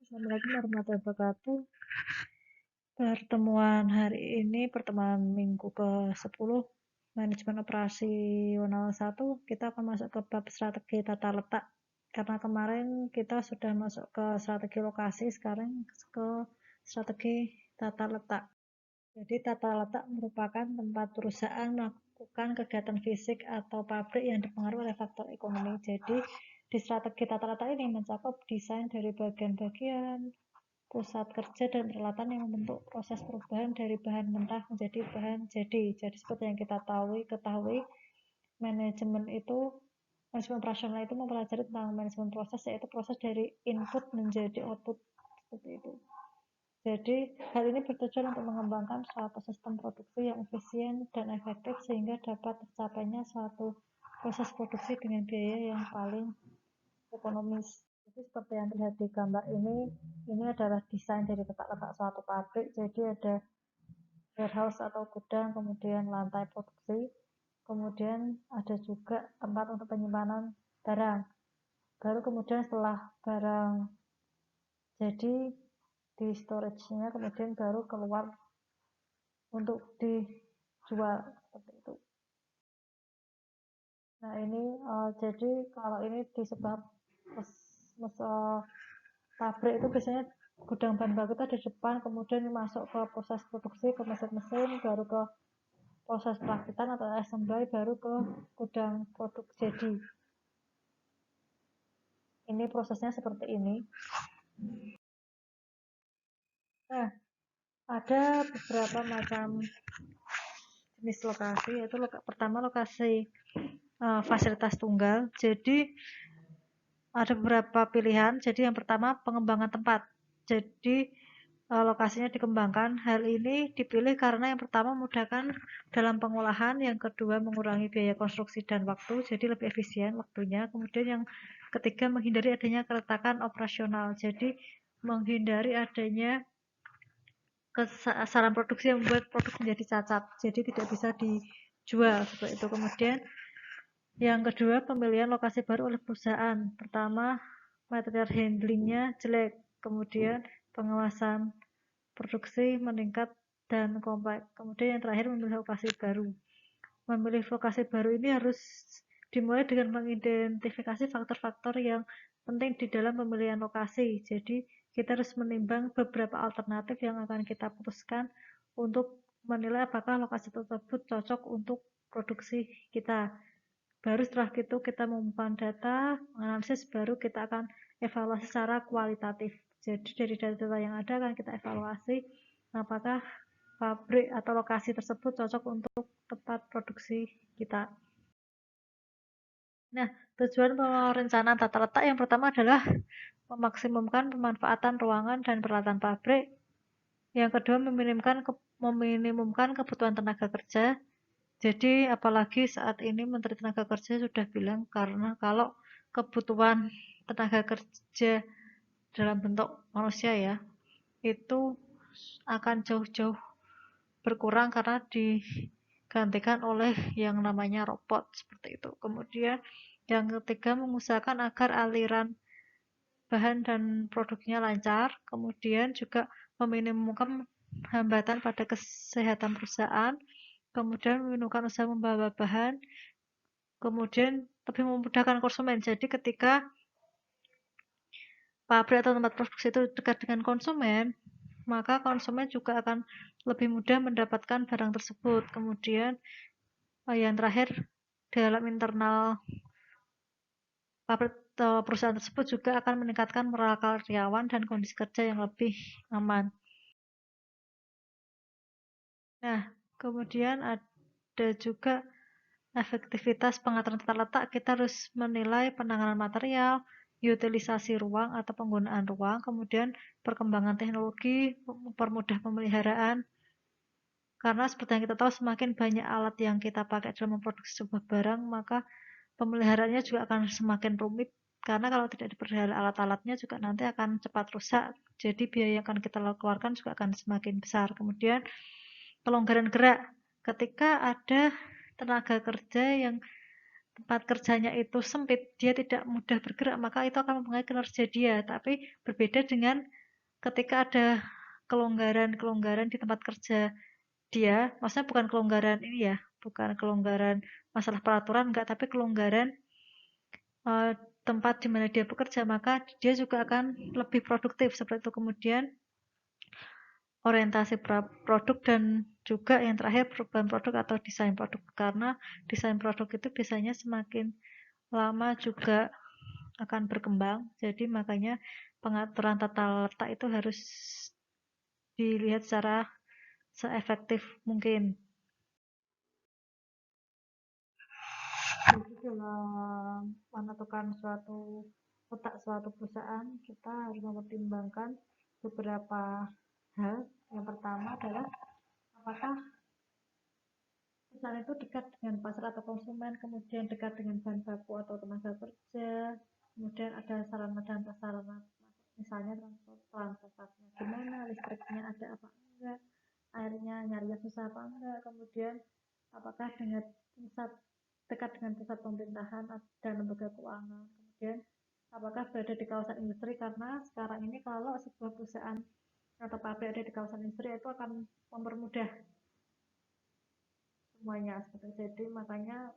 Assalamualaikum warahmatullahi wabarakatuh. Pertemuan hari ini, pertemuan minggu ke-10, manajemen operasional 1, kita akan masuk ke bab strategi tata letak. Karena kemarin kita sudah masuk ke strategi lokasi, sekarang ke strategi tata letak. Jadi tata letak merupakan tempat perusahaan melakukan kegiatan fisik atau pabrik yang dipengaruhi oleh faktor ekonomi. Jadi di strategi tata letak ini mencakup desain dari bagian-bagian, pusat kerja dan peralatan yang membentuk proses perubahan dari bahan mentah menjadi bahan jadi. Jadi seperti yang kita ketahui, manajemen operasional itu mempelajari tentang manajemen proses, yaitu proses dari input menjadi output, seperti itu. Jadi hal ini bertujuan untuk mengembangkan suatu sistem produksi yang efisien dan efektif sehingga dapat tercapainya suatu proses produksi dengan biaya yang paling ekonomis. Jadi seperti yang terlihat di gambar ini adalah desain dari tata letak suatu pabrik. Jadi ada warehouse atau gudang, kemudian lantai produksi, kemudian ada juga tempat untuk penyimpanan barang. Baru kemudian setelah barang jadi di storage-nya, kemudian baru keluar untuk dijual, seperti itu. Nah ini jadi kalau ini di sebuah pabrik itu biasanya gudang bahan baku itu ada di depan, kemudian masuk ke proses produksi, ke mesin-mesin, baru ke proses perakitan atau assembly, baru ke gudang produk jadi. Ini prosesnya seperti ini. Nah, ada beberapa macam jenis lokasi, yaitu pertama lokasi fasilitas tunggal. Jadi ada beberapa pilihan. Jadi yang pertama pengembangan tempat. Jadi lokasinya dikembangkan. Hal ini dipilih karena yang pertama memudahkan dalam pengolahan, yang kedua mengurangi biaya konstruksi dan waktu, jadi lebih efisien waktunya. Kemudian yang ketiga menghindari adanya keretakan operasional, jadi menghindari adanya kesalahan produksi yang membuat produk menjadi cacat, jadi tidak bisa dijual, seperti itu. Kemudian yang kedua, pemilihan lokasi baru oleh perusahaan. Pertama, material handlingnya jelek, kemudian pengawasan produksi meningkat dan kompleks. Kemudian yang terakhir, memilih lokasi baru. Memilih lokasi baru ini harus dimulai dengan mengidentifikasi faktor-faktor yang penting di dalam pemilihan lokasi. Jadi kita harus menimbang beberapa alternatif yang akan kita putuskan untuk menilai apakah lokasi tersebut cocok untuk produksi kita. Baru setelah itu kita mengumpulkan data, menganalisis, baru kita akan evaluasi secara kualitatif. Jadi dari data yang ada akan kita evaluasi apakah pabrik atau lokasi tersebut cocok untuk tempat produksi kita. Nah, tujuan perencanaan tata letak yang pertama adalah memaksimumkan pemanfaatan ruangan dan peralatan pabrik. Yang kedua, meminimumkan kebutuhan tenaga kerja. Jadi apalagi saat ini Menteri Tenaga Kerja sudah bilang, karena kalau kebutuhan tenaga kerja dalam bentuk manusia ya, itu akan jauh-jauh berkurang karena digantikan oleh yang namanya robot, seperti itu. Kemudian yang ketiga, mengusahakan agar aliran bahan dan produknya lancar. Kemudian juga meminimumkan hambatan pada kesehatan perusahaan. Kemudian meminimumkan usaha membawa bahan. Kemudian lebih memudahkan konsumen. Jadi ketika pabrik atau tempat produksi itu dekat dengan konsumen, maka konsumen juga akan lebih mudah mendapatkan barang tersebut. Kemudian yang terakhir, dalam internal pabrik atau perusahaan tersebut juga akan meningkatkan moral karyawan dan kondisi kerja yang lebih aman. Nah, kemudian ada juga efektivitas pengaturan tata letak. Kita harus menilai penanganan material, utilisasi ruang atau penggunaan ruang, kemudian perkembangan teknologi, mempermudah pemeliharaan. Karena seperti yang kita tahu, semakin banyak alat yang kita pakai dalam memproduksi sebuah barang, maka pemeliharaannya juga akan semakin rumit. Karena kalau tidak dipelihara alat-alatnya juga nanti akan cepat rusak. Jadi biaya yang akan kita keluarkan juga akan semakin besar. Kemudian pelonggaran gerak. Ketika ada tenaga kerja yang tempat kerjanya itu sempit, dia tidak mudah bergerak, maka itu akan mempengaruhi kinerja dia. Tapi berbeda dengan ketika ada kelonggaran-kelonggaran di tempat kerja dia, maksudnya bukan kelonggaran ini ya, bukan kelonggaran masalah peraturan enggak, tapi kelonggaran eh, tempat di mana dia bekerja, maka dia juga akan lebih produktif seperti itu. Kemudian orientasi produk dan juga yang terakhir perubahan produk atau desain produk, karena desain produk itu biasanya semakin lama juga akan berkembang, jadi makanya pengaturan tata letak itu harus dilihat secara seefektif mungkin. Jadi dalam menentukan suatu letak suatu perusahaan, kita harus mempertimbangkan beberapa hal. Yang pertama adalah apakah perusahaan itu dekat dengan pasar atau konsumen, kemudian dekat dengan bahan baku atau tenaga kerja, kemudian ada sarana dan prasarana, misalnya transportasinya gimana, listriknya ada apa enggak, airnya nyarinya susah apa enggak, kemudian apakah dengan pusat dekat dengan pusat pemerintahan dan lembaga keuangan, kemudian apakah berada di kawasan industri, karena sekarang ini kalau sebuah perusahaan atau pabrik ada di kawasan industri itu akan mempermudah semuanya seperti itu. Jadi makanya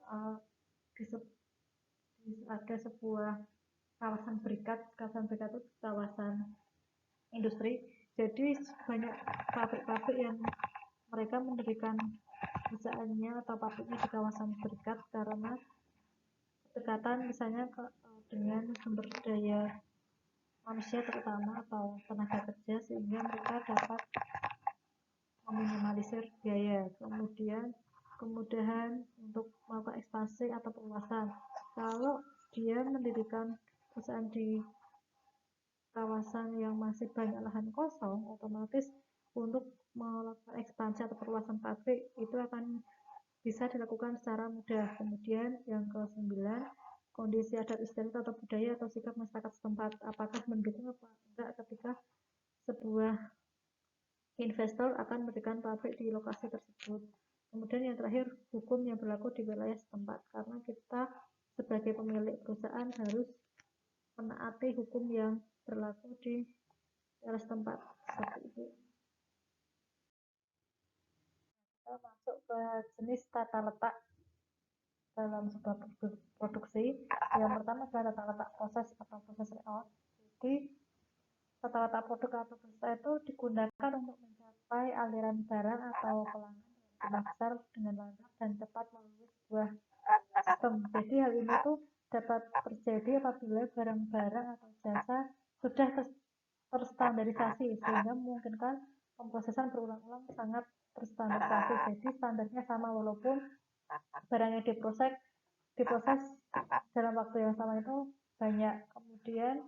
ada sebuah kawasan berikat itu kawasan industri. Jadi banyak pabrik-pabrik yang mereka mendirikan perusahaannya atau pabriknya di kawasan berikat karena kedekatan misalnya dengan sumber daya manusia terutama atau tenaga kerja, sehingga mereka dapat meminimalisir biaya. Kemudian kemudahan untuk melakukan ekspansi atau perluasan. Kalau dia mendirikan perusahaan di kawasan yang masih banyak lahan kosong, otomatis untuk melakukan ekspansi atau perluasan pabrik itu akan bisa dilakukan secara mudah. Kemudian yang ke-9, kondisi adat istiadat atau budaya atau sikap masyarakat setempat, apakah mendukung apa enggak ketika sebuah investor akan mendirikan pabrik di lokasi tersebut. Kemudian yang terakhir, hukum yang berlaku di wilayah setempat, karena kita sebagai pemilik perusahaan harus menaati hukum yang berlaku di daerah setempat. Seperti itu. Kita masuk ke jenis tata letak dalam sebuah produksi. Yang pertama adalah tata letak proses atau proses layout. Jadi tata letak produk atau proses itu digunakan untuk mencapai aliran barang atau pelanggan yang besar dengan lancar dan cepat melalui sebuah sistem. Jadi hal ini tuh dapat terjadi apabila barang-barang atau jasa sudah terstandarisasi, sehingga memungkinkan pemrosesan berulang-ulang sangat terstandarisasi. Jadi standarnya sama walaupun barangnya diproses dalam waktu yang sama itu banyak. Kemudian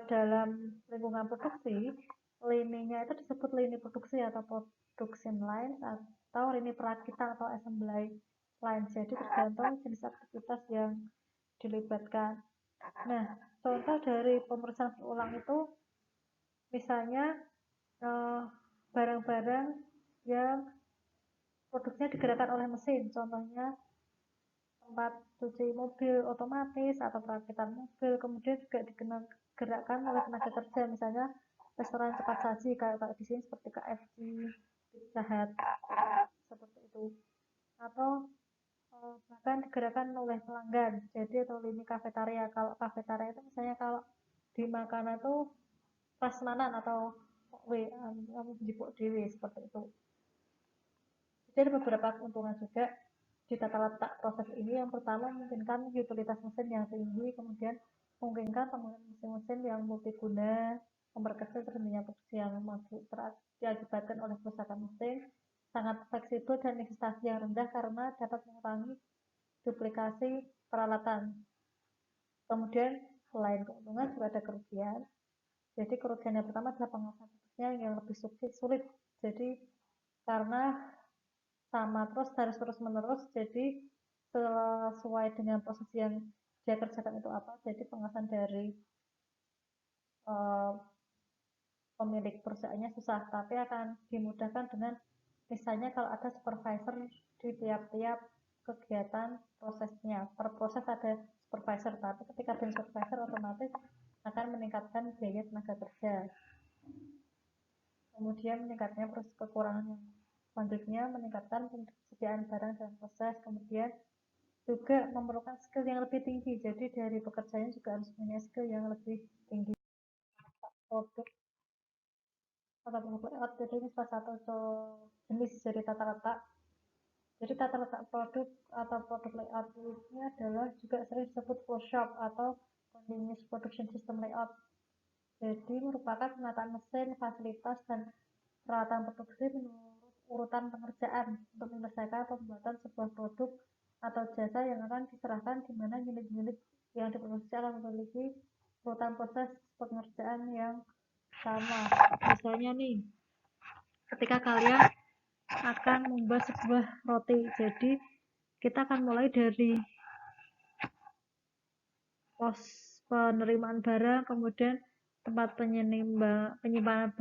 dalam lingkungan produksi, lininya itu disebut lini produksi atau production line atau lini perakitan atau assembly line. Jadi tergantung jenis aktivitas yang dilibatkan. Nah, contoh dari pemeriksaan berulang itu misalnya barang-barang yang produknya digerakkan oleh mesin, contohnya tempat cuci mobil otomatis atau perakitan mobil, kemudian juga digerakkan oleh tenaga kerja, misalnya restoran cepat saji kayak di sini seperti KFC, Pizza Hut, seperti itu, atau bahkan digerakkan oleh pelanggan, jadi atau lini kafetaria. Kalau kafetaria itu misalnya kalau di makanan itu prasmanan atau jipuk dewi seperti itu. Jadi ada beberapa keuntungan juga di tata letak proses ini. Yang pertama, memungkinkan utilitas mesin yang tinggi, kemudian memungkinkan penggunaan mesin-mesin yang multiguna, memperkecil terhentinya produksi yang diakibatkan oleh kerusakan mesin, sangat fleksibel dan investasi yang rendah karena dapat mengurangi duplikasi peralatan. Kemudian selain keuntungan juga ada kerugian. Jadi kerugian yang pertama adalah pengawasan prosesnya yang lebih sulit. Jadi karena sama terus menerus, jadi sesuai dengan proses yang dia kerjakan itu apa, jadi pengawasan dari pemilik perusahaannya susah, tapi akan dimudahkan dengan misalnya kalau ada supervisor di tiap-tiap kegiatan prosesnya. Per proses ada supervisor, tapi ketika ada supervisor otomatis akan meningkatkan biaya tenaga kerja. Kemudian meningkatnya proses kekurangan yang selanjutnya meningkatkan persediaan barang dan proses. Kemudian juga memerlukan skill yang lebih tinggi. Jadi dari pekerjanya juga harus punya skill yang lebih tinggi. Produk atau produk layout, jadi ini salah satu jenis dari tata letak. Jadi tata letak produk atau produk layout ini adalah juga sering disebut flow chart atau continuous production system layout. Jadi merupakan penataan mesin, fasilitas, dan peralatan produksi menurut urutan pengerjaan untuk menyelesaikan pembuatan sebuah produk atau jasa yang akan diserahkan, di mana unit-unit yang diproduksi akan memiliki urutan proses pengerjaan yang sama. Misalnya nih, ketika kalian akan membuat sebuah roti, jadi kita akan mulai dari pos penerimaan barang, kemudian tempat penyimpanan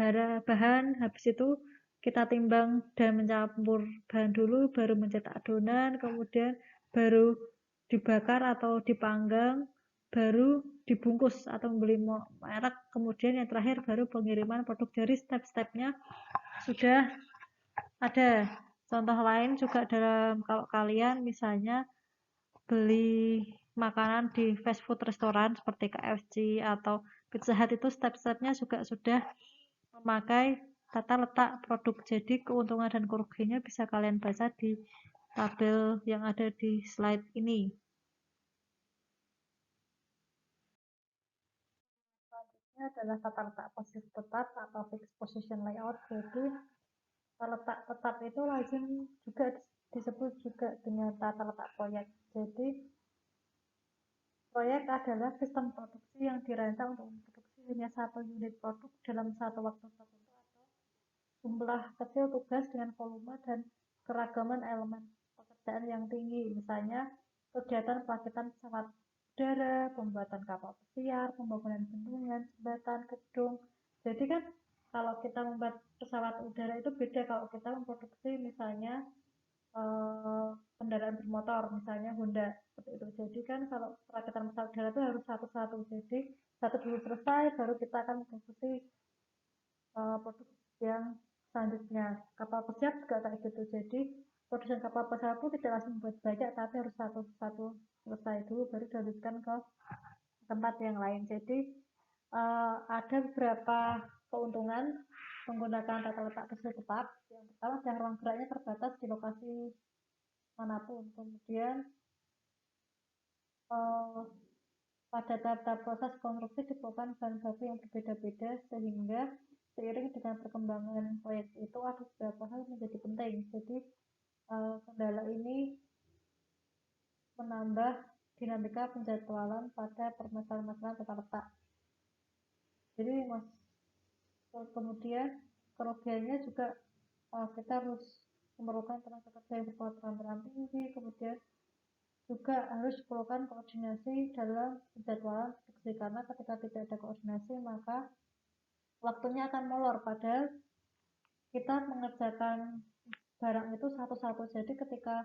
bahan, habis itu kita timbang dan mencampur bahan dulu, baru mencetak adonan, kemudian baru dibakar atau dipanggang, baru dibungkus atau membeli merek, kemudian yang terakhir baru pengiriman produk. Dari step-stepnya sudah ada. Contoh lain juga dalam kalau kalian misalnya beli makanan di fast food restoran seperti KFC atau Pizza Hut, itu step-stepnya juga sudah memakai tata letak produk. Jadi keuntungan dan kerugiannya bisa kalian baca di tabel yang ada di slide ini. Selanjutnya adalah tata letak posisi tetap atau fixed position layout. Jadi tata letak tetap itu lazim juga disebut juga dengan tata letak proyek. Jadi proyek adalah sistem produksi yang dirancang untuk memproduksi hanya satu unit produk dalam satu waktu tertentu atau jumlah kecil tugas dengan volume dan keragaman elemen pekerjaan yang tinggi. Misalnya kegiatan perakitan pesawat udara, pembuatan kapal pesiar, pembangunan bendungan, jembatan, gedung. Jadi kan kalau kita membuat pesawat udara itu beda kalau kita memproduksi misalnya kendaraan bermotor, misalnya Honda seperti itu. Jadi kan kalau perakitan pesawat udara itu harus satu-satu. Jadi satu dulu selesai, baru kita akan memproduksi produk yang selanjutnya. Kapal pesiar juga kayak gitu. Jadi produksi kapal pesiar itu tidak langsung buat banyak, tapi harus satu-satu selesai dulu, baru dilanjutkan ke tempat yang lain. Jadi ada beberapa keuntungan menggunakan tata letak posisi tetap. Yang pertama, ruang geraknya terbatas di lokasi manapun. Kemudian pada tahap proses konstruksi diperlukan bahan baku yang berbeda-beda, sehingga seiring dengan perkembangan proyek itu ada beberapa hal menjadi penting. Jadi kendala ini menambah dinamika penjadwalan pada permasalahan-permasalahan tata letak. Jadi kemudian kerugiannya juga kita harus memerlukan tenaga kerja yang berpengalaman tinggi, kemudian juga harus diperlukan koordinasi dalam penjadwalan produksi, karena ketika tidak ada koordinasi maka waktunya akan molor, padahal kita mengerjakan barang itu satu-satu. Jadi ketika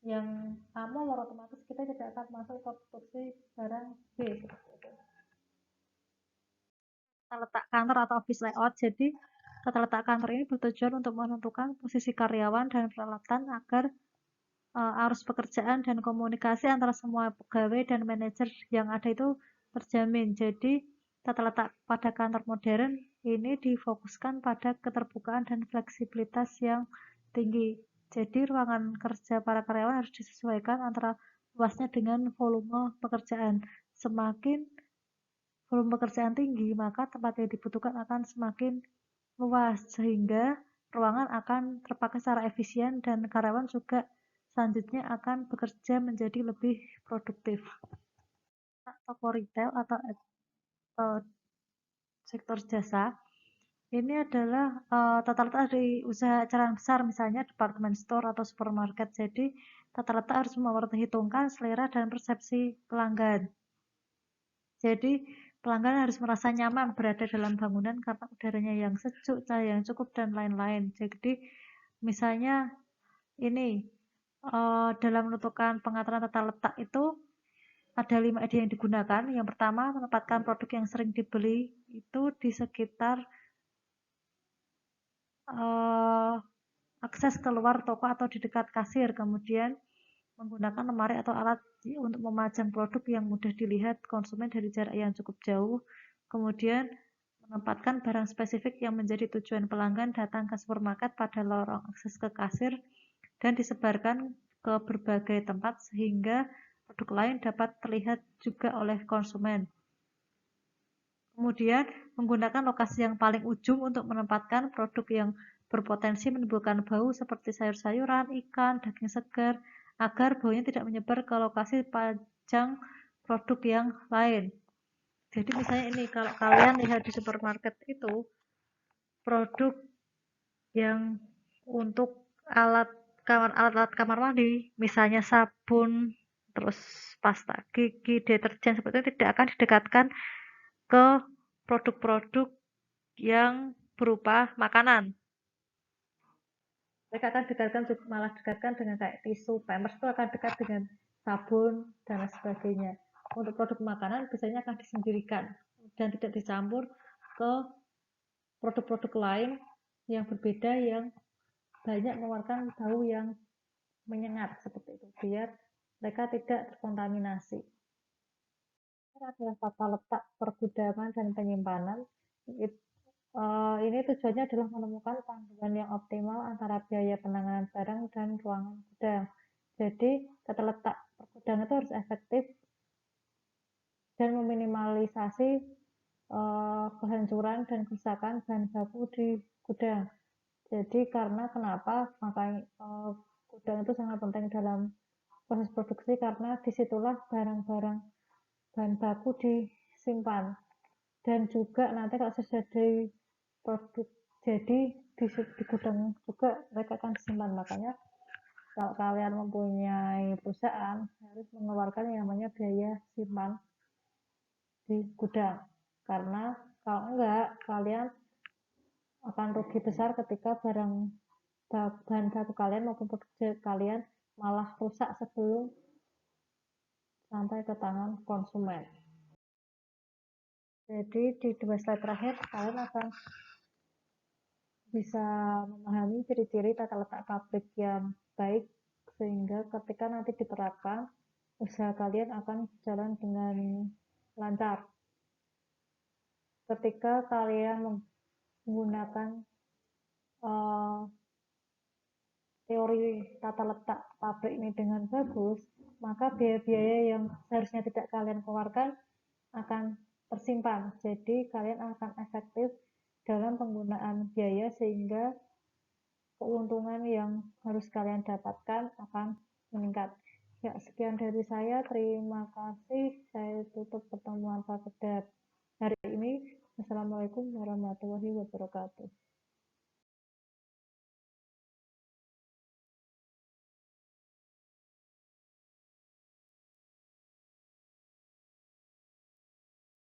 yang A molor, otomatis kita tidak akan masuk ke produksi barang B seperti itu. Tata letak kantor atau office layout. Jadi tata letak kantor ini bertujuan untuk menentukan posisi karyawan dan peralatan agar arus pekerjaan dan komunikasi antara semua pegawai dan manajer yang ada itu terjamin. Jadi tata letak pada kantor modern ini difokuskan pada keterbukaan dan fleksibilitas yang tinggi. Jadi ruangan kerja para karyawan harus disesuaikan antara luasnya dengan volume pekerjaan. Semakin volume pekerjaan tinggi, maka tempat yang dibutuhkan akan semakin luas, sehingga ruangan akan terpakai secara efisien dan karyawan juga selanjutnya akan bekerja menjadi lebih produktif. Toko retail atau sektor jasa ini adalah tata letak dari usaha eceran besar, misalnya department store atau supermarket. Jadi tata letak harus memperhitungkan selera dan persepsi pelanggan. Jadi pelanggan harus merasa nyaman berada dalam bangunan karena udaranya yang sejuk, cahaya yang cukup, dan lain-lain. Jadi misalnya ini dalam menentukan pengaturan tata letak itu ada 5 ide yang digunakan. Yang pertama, menempatkan produk yang sering dibeli itu di sekitar akses keluar toko atau di dekat kasir. Kemudian menggunakan lemari atau alat untuk memajang produk yang mudah dilihat konsumen dari jarak yang cukup jauh. Kemudian menempatkan barang spesifik yang menjadi tujuan pelanggan datang ke supermarket pada lorong akses ke kasir dan disebarkan ke berbagai tempat sehingga produk lain dapat terlihat juga oleh konsumen. Kemudian menggunakan lokasi yang paling ujung untuk menempatkan produk yang berpotensi menimbulkan bau seperti sayur-sayuran, ikan, daging segar, agar baunya tidak menyebar ke lokasi pajang produk yang lain. Jadi misalnya ini, kalau kalian lihat di supermarket itu, produk yang untuk alat-alat kamar mandi, misalnya sabun, terus pasta gigi, deterjen, seperti itu tidak akan didekatkan ke produk-produk yang berupa makanan. Mereka akan malah dekatkan dengan kayak tisu, pampers itu akan dekat dengan sabun dan sebagainya. Untuk produk makanan biasanya akan disendirikan dan tidak dicampur ke produk-produk lain yang berbeda yang banyak mengeluarkan bau yang menyengat seperti itu, biar mereka tidak terkontaminasi. Ini adalah tata letak pergudangan dan penyimpanan. Ini tujuannya adalah menemukan panduan yang optimal antara biaya penanganan barang dan ruangan gudang. Jadi, tata letak pergudangan itu harus efektif dan meminimalisasi kehancuran dan kerusakan bahan baku di gudang. Jadi, karena kenapa? Makanya gudang itu sangat penting dalam proses produksi karena disitulah barang-barang bahan baku disimpan. Dan juga nanti kalau sudah jadi produk jadi di gudang juga mereka akan disimpan. Makanya kalau kalian mempunyai perusahaan harus mengeluarkan yang namanya biaya simpan di gudang, karena kalau enggak kalian akan rugi besar ketika bahan baku kalian maupun produksi kalian malah rusak sebelum sampai ke tangan konsumen. Jadi di 2 slide terakhir kalian akan bisa memahami ciri-ciri tata letak pabrik yang baik sehingga ketika nanti diterapkan usaha kalian akan jalan dengan lancar. Ketika kalian menggunakan teori tata letak pabrik ini dengan bagus, maka biaya-biaya yang seharusnya tidak kalian keluarkan akan tersimpan. Jadi kalian akan efektif dalam penggunaan biaya sehingga keuntungan yang harus kalian dapatkan akan meningkat. Ya, sekian dari saya. Terima kasih. Saya tutup pertemuan pada hari ini. Assalamualaikum warahmatullahi wabarakatuh.